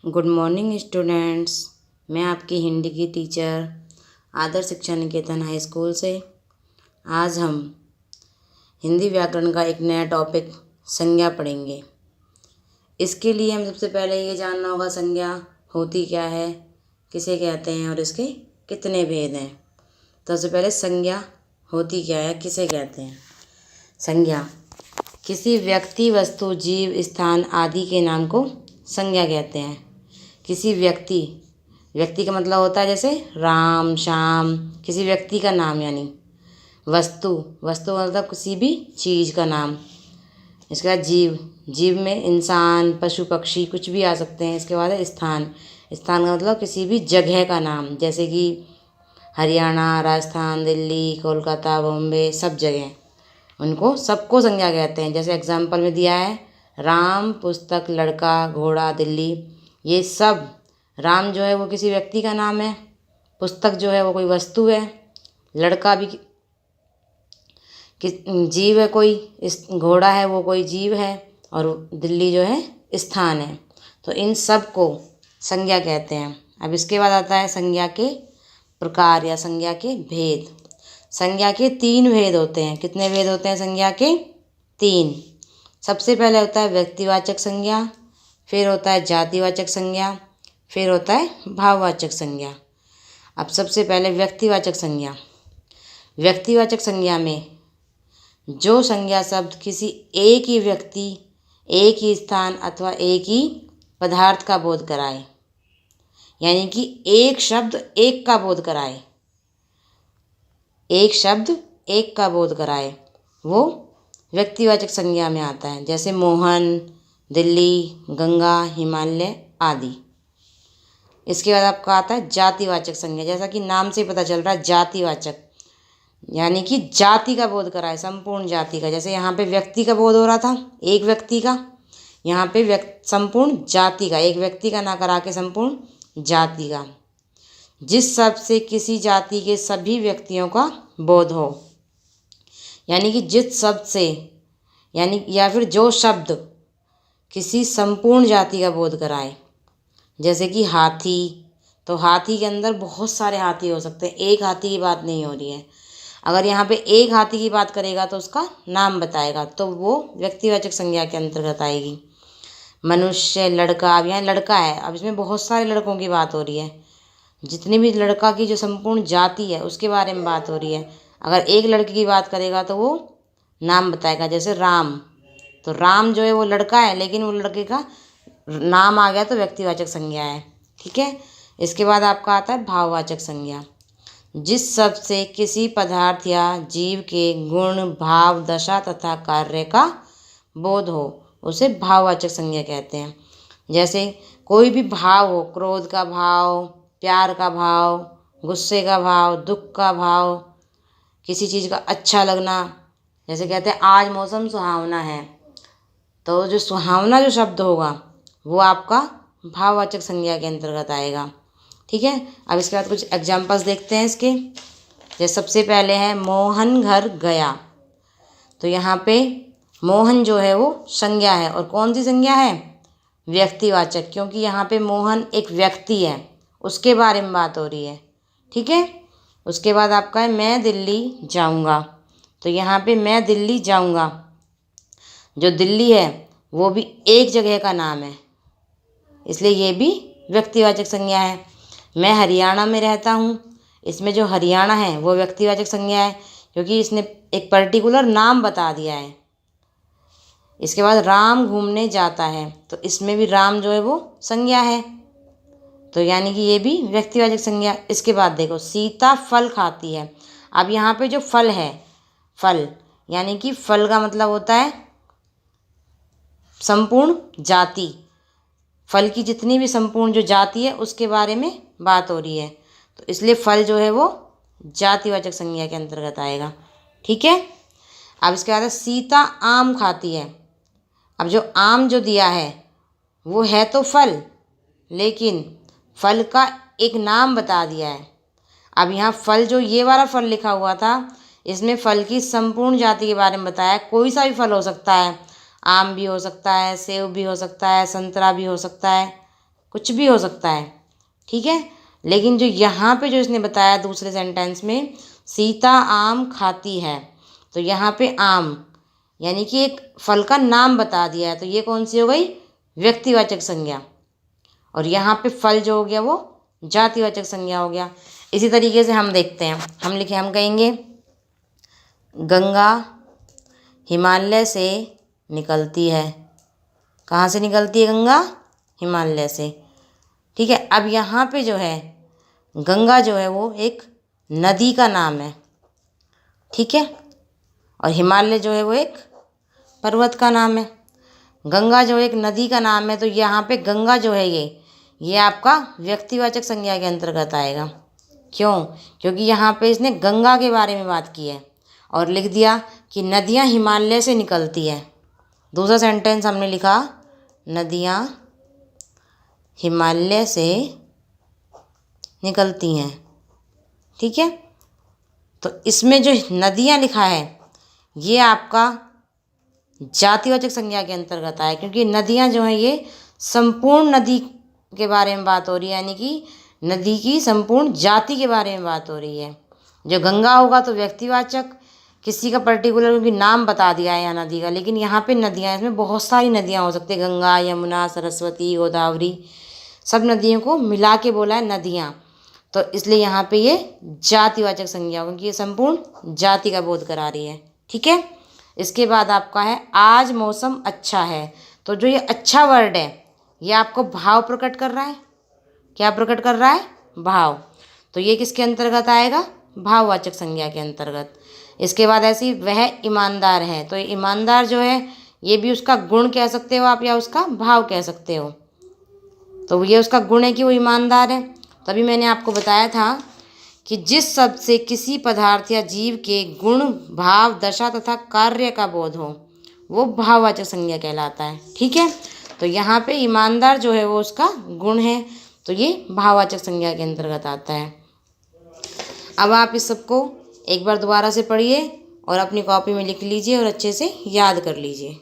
Good morning students. मैं आपकी हिंदी की टीचर आदर्श शिक्षा निकेतन हाई स्कूल से। आज हम हिंदी व्याकरण का एक नया टॉपिक संज्ञा पढ़ेंगे। इसके लिए हम सबसे पहले ये जानना होगा संज्ञा होती क्या है, किसे कहते हैं और इसके कितने भेद हैं। तो सबसे पहले संज्ञा होती क्या है, किसे कहते हैं। संज्ञा किसी व्यक्ति, वस्तु, जीव, स्थान आदि के नाम को संज्ञा कहते हैं। किसी व्यक्ति का मतलब होता है जैसे राम, श्याम, किसी व्यक्ति का नाम। यानी वस्तु मतलब किसी भी चीज़ का नाम। इसके बाद जीव में इंसान, पशु, पक्षी कुछ भी आ सकते हैं। इसके बाद है स्थान का मतलब किसी भी जगह का नाम, जैसे कि हरियाणा, राजस्थान, दिल्ली, कोलकाता, बॉम्बे, सब जगह, उनको सबको संज्ञा कहते हैं। जैसे एग्जाम्पल में दिया है राम, पुस्तक, लड़का, घोड़ा, दिल्ली। ये सब, राम जो है वो किसी व्यक्ति का नाम है, पुस्तक जो है वो कोई वस्तु है, लड़का भी जीव है कोई, इस घोड़ा है वो कोई जीव है, और दिल्ली जो है स्थान है। तो इन सब को संज्ञा कहते हैं। अब इसके बाद आता है संज्ञा के प्रकार या संज्ञा के भेद। संज्ञा के 3 भेद होते हैं। कितने भेद होते हैं संज्ञा के? 3। सबसे पहले होता है व्यक्तिवाचक संज्ञा, फिर होता है जातिवाचक संज्ञा, फिर होता है भाववाचक संज्ञा। अब सबसे पहले व्यक्तिवाचक संज्ञा। व्यक्तिवाचक संज्ञा में जो संज्ञा शब्द किसी एक ही व्यक्ति, एक ही स्थान अथवा एक ही पदार्थ का बोध कराए, यानी कि एक शब्द एक का बोध कराए, एक शब्द एक का बोध कराए, वो व्यक्तिवाचक संज्ञा में आता है। जैसे मोहन, दिल्ली, गंगा, हिमालय आदि। इसके बाद आपका आता है जातिवाचक संज्ञा। जैसा कि नाम से पता चल रहा है, जातिवाचक, यानी कि जाति का बोध कराए, संपूर्ण जाति का। जैसे यहाँ पे व्यक्ति का बोध हो रहा था, एक व्यक्ति का, यहाँ पे संपूर्ण जाति का, एक व्यक्ति का ना करा के संपूर्ण जाति का। जिस शब्द से किसी जाति के सभी व्यक्तियों का बोध हो, यानी कि जिस शब्द से, यानी या फिर जो शब्द किसी संपूर्ण जाति का बोध कराए। जैसे कि हाथी, तो हाथी के अंदर बहुत सारे हाथी हो सकते हैं, एक हाथी की बात नहीं हो रही है। अगर यहाँ पे एक हाथी की बात करेगा तो उसका नाम बताएगा, तो वो व्यक्तिवाचक संज्ञा के अंतर्गत आएगी। मनुष्य, लड़का, अब यहाँ लड़का है, अब इसमें बहुत सारे लड़कों की बात हो रही है। जितनी भी लड़का की जो संपूर्ण जाति है उसके बारे में बात हो रही है। अगर एक लड़के की बात करेगा तो वो नाम बताएगा। जैसे राम, तो राम जो है वो लड़का है, लेकिन वो लड़के का नाम आ गया तो व्यक्तिवाचक संज्ञा है। ठीक है। इसके बाद आपका आता है भाववाचक संज्ञा। जिस शब्द से किसी पदार्थ या जीव के गुण, भाव, दशा तथा कार्य का बोध हो, उसे भाववाचक संज्ञा कहते हैं। जैसे कोई भी भाव हो, क्रोध का भाव, प्यार का भाव, गुस्से का भाव, दुख का भाव, किसी चीज़ का अच्छा लगना। जैसे कहते हैं आज मौसम सुहावना है, तो जो सुहावना जो शब्द होगा वो आपका भाववाचक संज्ञा के अंतर्गत आएगा। ठीक है। अब इसके बाद कुछ एग्जाम्पल्स देखते हैं इसके। जैसे सबसे पहले है मोहन घर गया, तो यहाँ पे मोहन जो है वो संज्ञा है, और कौन सी संज्ञा है? व्यक्तिवाचक, क्योंकि यहाँ पे मोहन एक व्यक्ति है, उसके बारे में बात हो रही है। ठीक है। उसके बाद आपका है मैं दिल्ली जाऊँगा, तो यहाँ पे मैं दिल्ली जाऊँगा, जो दिल्ली है वो भी एक जगह का नाम है, इसलिए ये भी व्यक्तिवाचक संज्ञा है। मैं हरियाणा में रहता हूँ, इसमें जो हरियाणा है वो व्यक्तिवाचक संज्ञा है, क्योंकि इसने एक पर्टिकुलर नाम बता दिया है। इसके बाद राम घूमने जाता है, तो इसमें भी राम जो है वो संज्ञा है, तो यानी कि ये भी व्यक्तिवाचक संज्ञा। इसके बाद देखो सीता फल खाती है। अब यहाँ पे जो फल है, फल यानी कि फल का मतलब होता है संपूर्ण जाति। फल की जितनी भी संपूर्ण जो जाति है उसके बारे में बात हो रही है, तो इसलिए फल जो है वो जातिवाचक संज्ञा के अंतर्गत आएगा। ठीक है। अब इसके बाद सीता आम खाती है। अब जो आम जो दिया है वो है तो फल, लेकिन फल का एक नाम बता दिया है। अब यहाँ फल जो ये वाला फल लिखा हुआ था, इसमें फल की संपूर्ण जाति के बारे में बताया। कोई सा भी फल हो सकता है, आम भी हो सकता है, सेब भी हो सकता है, संतरा भी हो सकता है, कुछ भी हो सकता है, ठीक है। लेकिन जो यहाँ पे जो इसने बताया दूसरे सेंटेंस में, सीता आम खाती है, तो यहाँ पे आम यानी कि एक फल का नाम बता दिया है, तो ये कौन सी हो गई, व्यक्तिवाचक संज्ञा। और यहाँ पे फल जो हो गया वो जातिवाचक संज्ञा हो गया। इसी तरीके से हम देखते हैं, हम कहेंगे गंगा हिमालय से निकलती है। कहाँ से निकलती है गंगा, हिमालय से, ठीक है। अब यहाँ पे जो है गंगा जो है वो एक नदी का नाम है, ठीक है, और हिमालय जो है वो एक पर्वत का नाम है। गंगा जो एक नदी का नाम है, तो यहाँ पे गंगा जो है ये आपका व्यक्तिवाचक संज्ञा के अंतर्गत आएगा। क्यों, क्योंकि यहाँ पे इसने गंगा के बारे में बात की है और लिख दिया कि नदियाँ हिमालय से निकलती है। दूसरा सेंटेंस हमने लिखा नदियाँ हिमालय से निकलती हैं, ठीक है। तो इसमें जो नदियाँ लिखा है ये आपका जातिवाचक संज्ञा के अंतर्गत आया, क्योंकि नदियाँ जो हैं ये संपूर्ण नदी के बारे में बात हो रही है, यानी कि नदी की संपूर्ण जाति के बारे में बात हो रही है। जो गंगा होगा तो व्यक्तिवाचक, किसी का पर्टिकुलर क्योंकि नाम बता दिया है यहाँ नदी का, लेकिन यहाँ पे नदियाँ, इसमें बहुत सारी नदियाँ हो सकती है, गंगा, यमुना, सरस्वती, गोदावरी, सब नदियों को मिला के बोला है नदियाँ, तो इसलिए यहाँ पे ये जातिवाचक संज्ञा होगी, क्योंकि ये संपूर्ण जाति का बोध करा रही है, ठीक है। इसके बाद आपका है आज मौसम अच्छा है, तो जो ये अच्छा वर्ड है ये आपको भाव प्रकट कर रहा है। क्या प्रकट कर रहा है, भाव, तो ये किसके अंतर्गत आएगा, भाववाचक संज्ञा के अंतर्गत। इसके बाद ऐसी वह ईमानदार है, तो ईमानदार जो है ये भी उसका गुण कह सकते हो आप या उसका भाव कह सकते हो, तो ये उसका गुण है कि वो ईमानदार है। तभी मैंने आपको बताया था कि जिस शब्द से किसी पदार्थ या जीव के गुण, भाव, दशा तथा कार्य का बोध हो वो भाववाचक संज्ञा कहलाता है, ठीक है। तो यहाँ पे ईमानदार जो है वो उसका गुण है, तो ये भाववाचक संज्ञा के अंतर्गत आता है। अब आप इस सबको एक बार दोबारा से पढ़िए और अपनी कॉपी में लिख लीजिए और अच्छे से याद कर लीजिए।